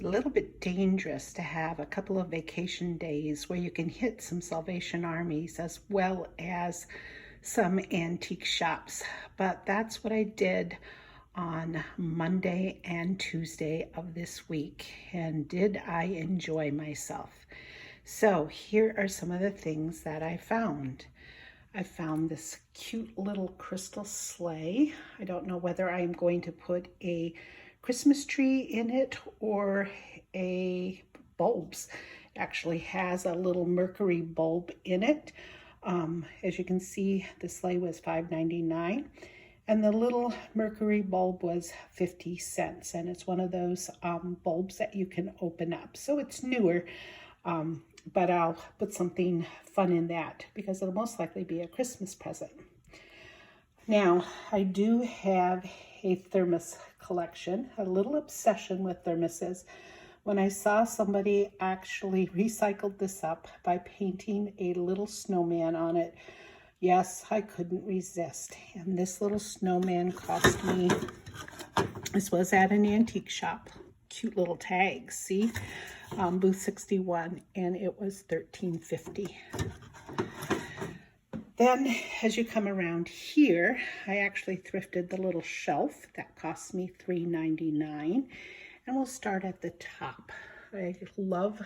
a little bit dangerous to have a couple of vacation days where you can hit some Salvation Armies as well as some antique shops. But that's what I did on Monday and Tuesday of this week. And did I enjoy myself? So here are some of the things that I found. I found this cute little crystal sleigh. I don't know whether I'm going to put a Christmas tree in it or a bulbs. It actually has a little mercury bulb in it. As you can see, the sleigh was $5.99 and the little mercury bulb was 50 cents. And it's one of those bulbs that you can open up. So it's newer. But I'll put something fun in that because it'll most likely be a Christmas present. Now, I do have a Thermos collection, a little obsession with thermoses. When I saw somebody actually recycled this up by painting a little snowman on it, yes, I couldn't resist. And this little snowman cost me, this was at an antique shop, cute little tags, see? Booth 61, and it was $13.50. Then as you come around here, I actually thrifted the little shelf that cost me $3.99, and we'll start at the top. I love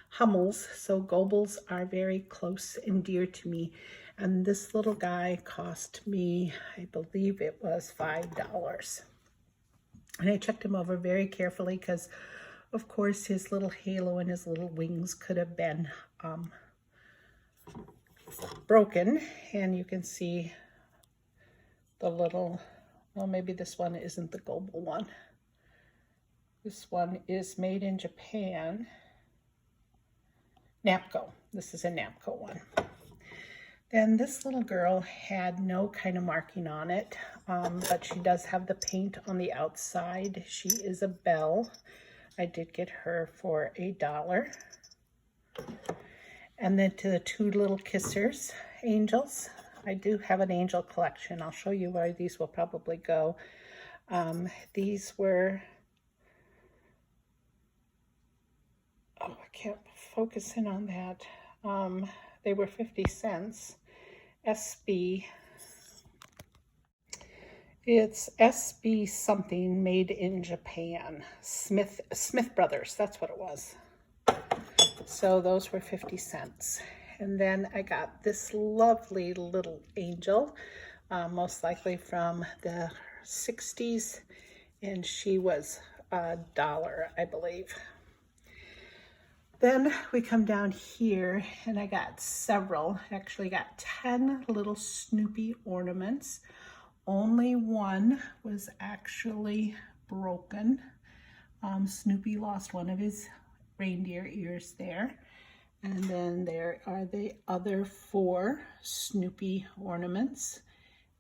Hummels, so Goebels are very close and dear to me, and this little guy cost me, I believe it was $5. And I checked him over very carefully because of course, his little halo and his little wings could have been broken. And you can see the little, well, maybe this one isn't the Goebel one. This one is made in Japan. Napco. This is a Napco one. Then this little girl had no kind of marking on it, but she does have the paint on the outside. She is a belle. I did get her for $1. And then to the two little kissers, angels. I do have an angel collection. I'll show you where these will probably go. These were, oh, I can't focus in on that. They were 50 cents. SB. It's SB something made in Japan. Smith Brothers, that's what it was. So those were 50 cents. And then I got this lovely little angel, most likely from the 60s, and she was $1, I believe. Then we come down here, and I got several, actually got 10 little Snoopy ornaments. Only one was actually broken. Snoopy lost one of his reindeer ears there. And then there are the other 4 Snoopy ornaments.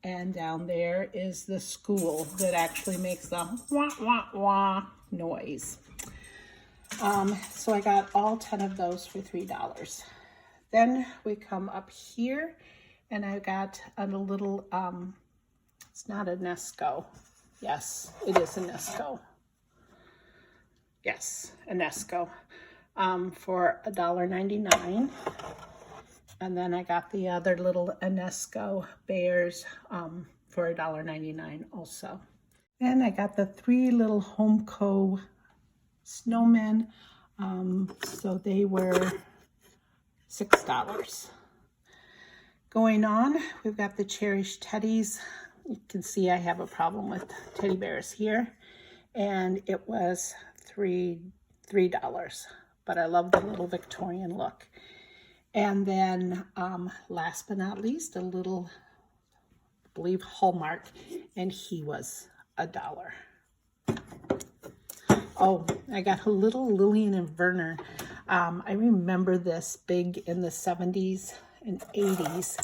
And down there is the school that actually makes the wah, wah, wah noise. So I got all 10 of those for $3. Then we come up here, and I got a little, it's not a Nesco. Yes, it is a Nesco. Yes, a Nesco for $1.99. And then I got the other little Nesco bears for $1.99 also. Then I got the 3 little Homeco snowmen. So they were $6. Going on, we've got the cherished teddies. You can see I have a problem with teddy bears here, and it was $3. But I love the little Victorian look. And then last but not least, a little, I believe, Hallmark, and he was $1. Oh, I got a little Lillian and Werner. I remember this big in the 70s and 80s,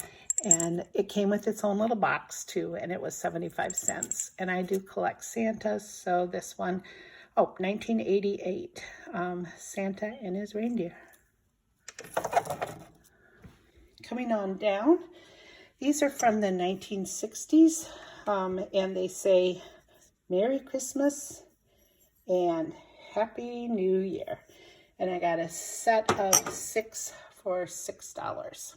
and it came with its own little box too, and it was 75 cents. And I do collect Santas, so this one, oh, 1988, Santa and his reindeer. Coming on down, these are from the 1960s, and they say Merry Christmas and Happy New Year. And I got a set of 6 for $6.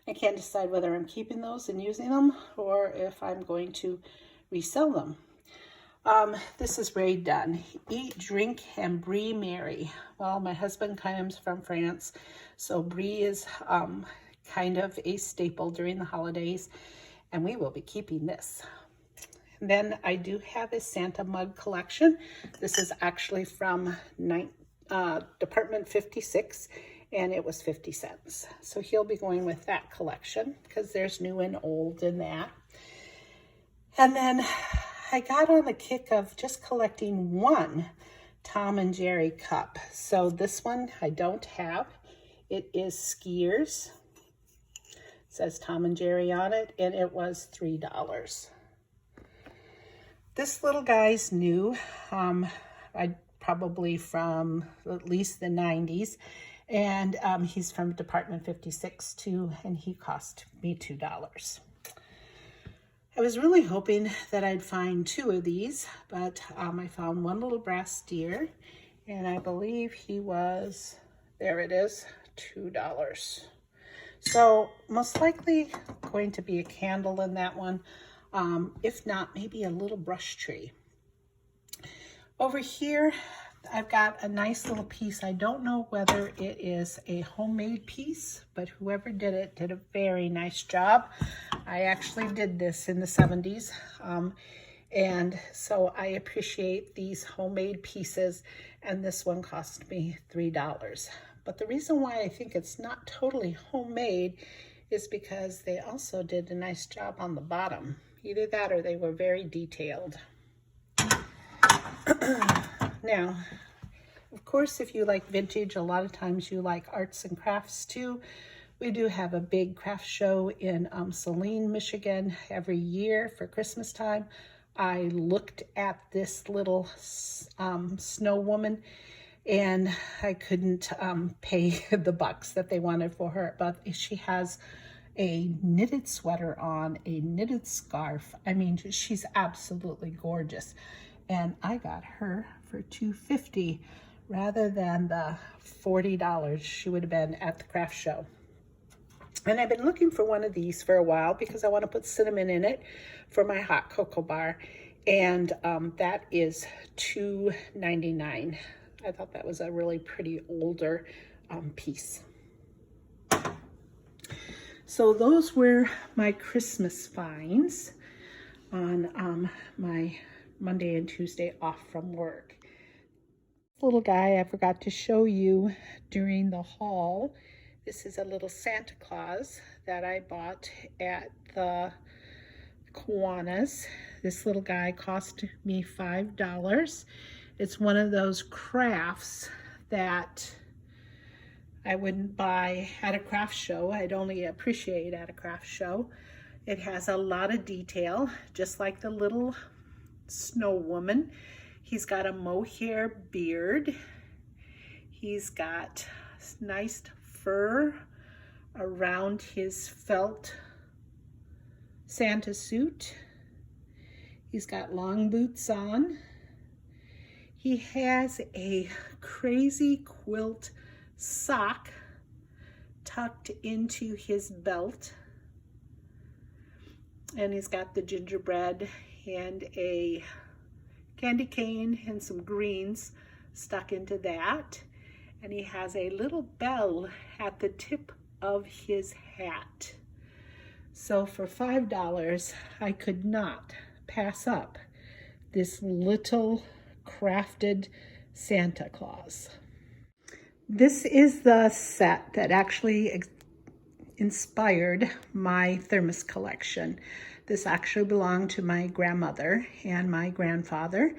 I can't decide whether I'm keeping those and using them or if I'm going to resell them. This is Ray Dunn. Eat, drink, and brie merry. Well, my husband comes from France, so brie is kind of a staple during the holidays, and we will be keeping this. And then I do have a Santa mug collection. This is actually from Department 56, and it was 50 cents. So he'll be going with that collection because there's new and old in that. And then I got on the kick of just collecting one Tom and Jerry cup. So this one I don't have. It is Skiers. It says Tom and Jerry on it, and it was $3. This little guy's new. I probably from at least the 90s. And he's from Department 56 too, and he cost me $2. I was really hoping that I'd find 2 of these, but I found one little brass deer, and I believe he was, there it is, $2. So most likely going to be a candle in that one, if not, maybe a little brush tree. Over here, I've got a nice little piece. I don't know whether it is a homemade piece, but whoever did it did a very nice job. I actually did this in the 70s, and so I appreciate these homemade pieces, and this one cost me $3. But the reason why I think it's not totally homemade is because they also did a nice job on the bottom. Either that or they were very detailed. Now, of course, if you like vintage, a lot of times you like arts and crafts too. We do have a big craft show in Saline, Michigan every year for Christmas time. I looked at this little snow woman, and I couldn't pay the bucks that they wanted for her, but she has a knitted sweater on, a knitted scarf. I mean, she's absolutely gorgeous. And I got her for $2.50 rather than the $40 she would have been at the craft show. And I've been looking for one of these for a while because I want to put cinnamon in it for my hot cocoa bar. And that is $2.99. I thought that was a really pretty older piece. So those were my Christmas finds on my Monday and Tuesday off from work. This little guy I forgot to show you during the haul. This is a little Santa Claus that I bought at the Kiwanis. This little guy cost me $5. It's one of those crafts that I wouldn't buy at a craft show. I'd only appreciate at a craft show. It has a lot of detail, just like the little snow woman. He's got a mohair beard. He's got nice fur around his felt Santa suit. He's got long boots on. He has a crazy quilt sock tucked into his belt. And he's got the gingerbread and a candy cane and some greens stuck into that. And he has a little bell at the tip of his hat. So for $5, I could not pass up this little crafted Santa Claus. This is the set that actually inspired my Thermos collection. This actually belonged to my grandmother and my grandfather.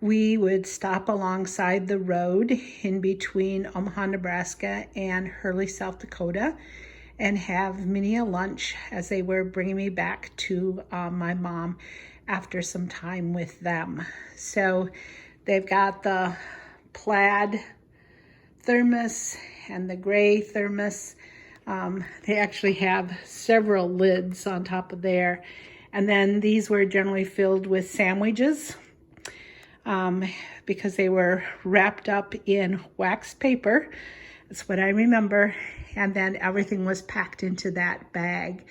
We would stop alongside the road in between Omaha, Nebraska and Hurley, South Dakota, and have many a lunch as they were bringing me back to my mom after some time with them. So they've got the plaid thermos and the gray thermos. They actually have several lids on top of there. And then these were generally filled with sandwiches. because they were wrapped up in wax paper. That's what I remember. And then everything was packed into that bag.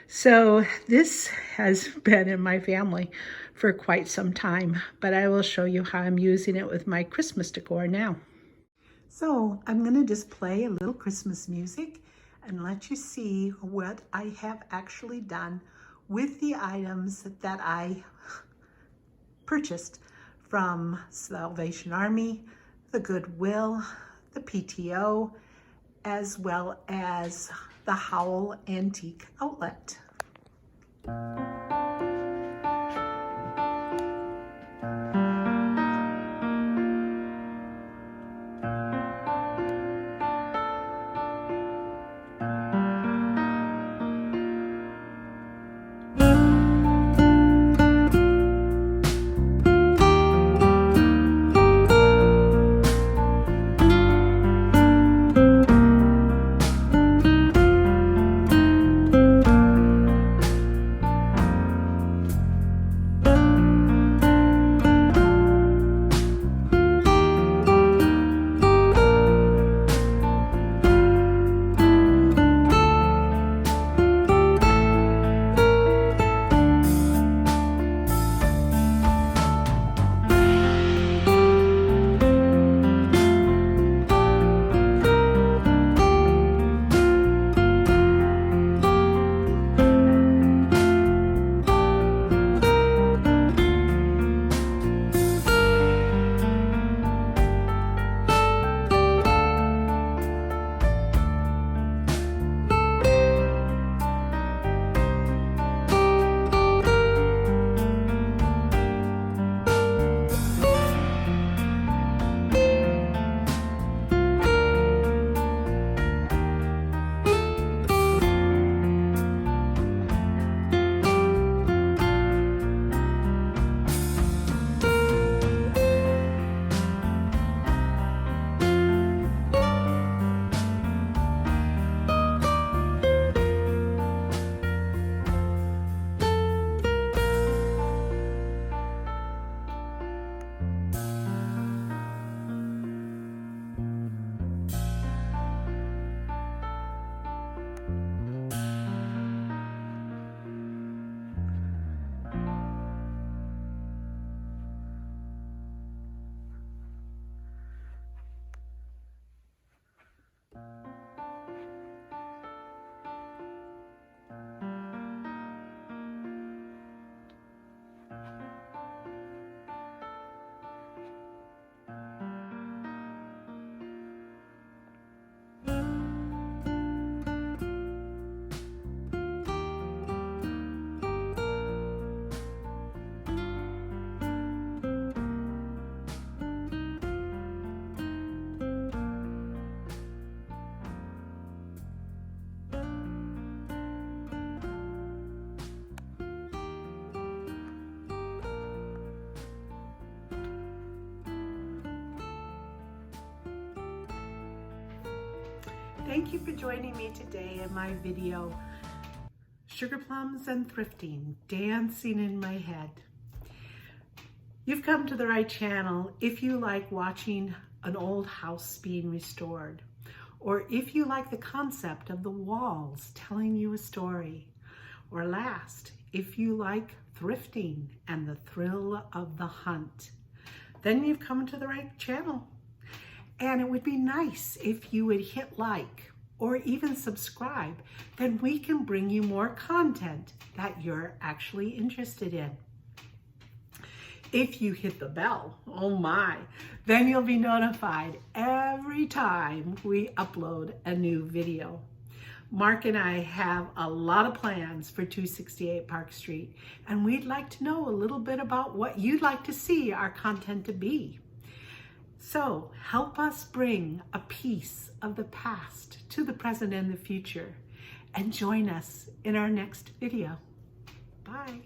So this has been in my family for quite some time, but I will show you how I'm using it with my Christmas decor now. So I'm going to just play a little Christmas music and let you see what I have actually done with the items that I purchased from Salvation Army, the Goodwill, the PTO, as well as the Howell Antique Outlet. Thank you for joining me today in my video, Surgarplums and Thrifting, Dancing in My Head. You've come to the right channel if you like watching an old house being restored, or if you like the concept of the walls telling you a story, or last, if you like thrifting and the thrill of the hunt. Then you've come to the right channel. And it would be nice if you would hit like or even subscribe. Then we can bring you more content that you're actually interested in. If you hit the bell, oh my, then you'll be notified every time we upload a new video. Mark and I have a lot of plans for 268 Park Street, and we'd like to know a little bit about what you'd like to see our content to be. So help us bring a piece of the past to the present and the future, and join us in our next video. Bye.